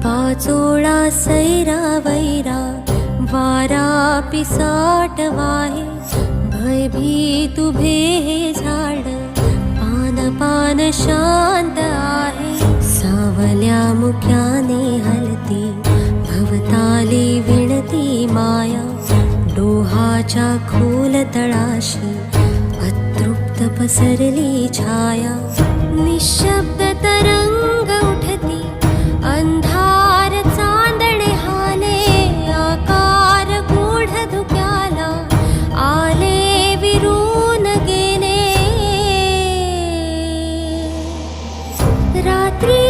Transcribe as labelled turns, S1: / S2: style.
S1: वाचोळा सैरा वैरा वारा पिसाट वाहे, भयभीत उभे हे झाड पान पान शांत आहे. सावल्या मुख्याने हलती भवताली विणती माया, डोहाच्या खोल तळाशी अतृप्त पसरली छाया. निशब्द तरंग उठती अंधार चांदणे हाले, आकार गूढ धुक्याला आले विरून गेले. रात्री